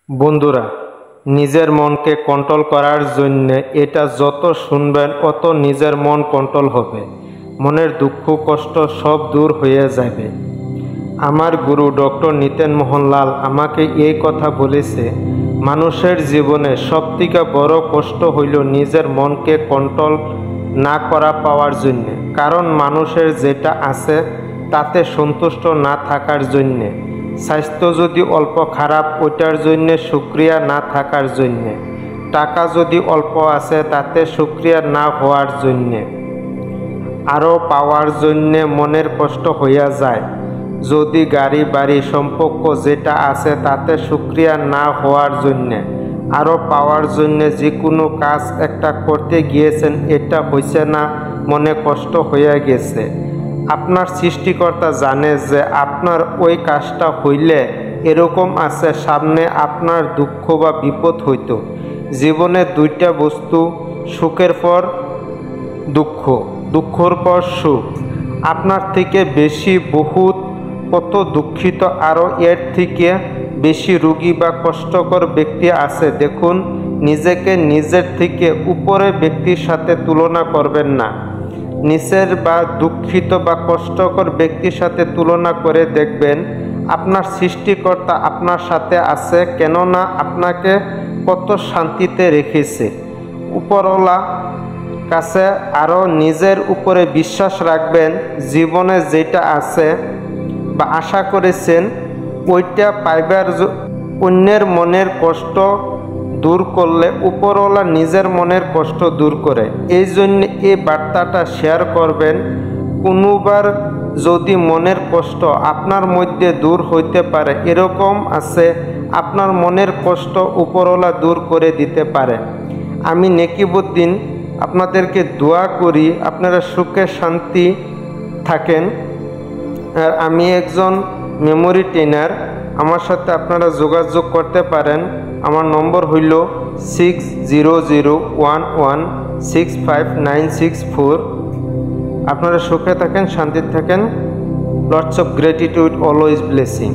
বন্ধুরা, নিজের মনকে কন্ট্রোল করার জন্য এটা যত শুনবেন অত নিজের মন কন্ট্রোল হবে। মনের দুঃখ কষ্ট সব দূর হয়ে যাবে। আমার গুরু ডক্টর নিতেন মোহনলাল আমাকে এই কথা বলেছে, মানুষের জীবনে সবথেকে বড় কষ্ট হইল নিজের মনকে কন্ট্রোল না করা পাওয়ার জন্যে। কারণ মানুষের যেটা আছে তাতে সন্তুষ্ট না থাকার জন্যে, স্বাস্থ্য যদি অল্প খারাপ ওইটার জন্যে শুকরিয়া না থাকার জন্যে, টাকা যদি অল্প আছে তাতে শুকরিয়া না হওয়ার জন্যে, আরও পাওয়ার জন্যে মনের কষ্ট হইয়া যায়। যদি গাড়ি বাড়ি সম্পর্ক যেটা আছে তাতে শুকরিয়া না হওয়ার জন্যে, আরও পাওয়ার জন্যে যে কোনো কাজ একটা করতে গিয়েছেন এটা হইছে না, মনে কষ্ট হইয়া গেছে। আপনার সৃষ্টিকর্তা জানে যে আপনার ওই কাজটা হইলে এরকম আছে সামনে আপনার দুঃখ বা বিপদ হইতো। জীবনে দুইটা বস্তু, সুখের পর দুঃখ, দুঃখের পর সুখ। আপনার থেকে বেশি বহুত কত দুঃখিত আরও এর থেকে বেশি রোগী বা কষ্টকর ব্যক্তি আছে। দেখুন, নিজেকে নিজের থেকে উপরে ব্যক্তির সাথে তুলনা করবেন না। নিচের বা দুঃখিত বা কষ্টকর ব্যক্তির সাথে তুলনা করে দেখবেন আপনার সৃষ্টিকর্তা আপনার সাথে আছে, কেননা আপনাকে কত শান্তিতে রেখেছে। উপরওয়ালা কাছে আরও নিজের উপরে বিশ্বাস রাখবেন। জীবনে যেটা আছে বা আশা করেছেন ওইটা পাইবার অন্যের মনের কষ্ট দূর করলে উপরওয়ালা নিজের মনের কষ্ট দূর করে। এই জন্য এই বার্তাটা শেয়ার করবেন। কোনোবার যদি মনের কষ্ট আপনার মধ্যে দূর হইতে পারে, এরকম আছে আপনার মনের কষ্ট উপরওয়ালা দূর করে দিতে পারে। আমি নেকিবুদ্দিন আপনাদেরকে দোয়া করি আপনারা সুখে শান্তি থাকেন। আর আমি একজন মেমোরি ট্রেনার, আমার সাথে আপনারা যোগাযোগ করতে পারেন। আমার নম্বর হইল 6001165964। আপনারা সুখে থাকেন, শান্তিতে থাকেন। Lots of gratitude, always blessing.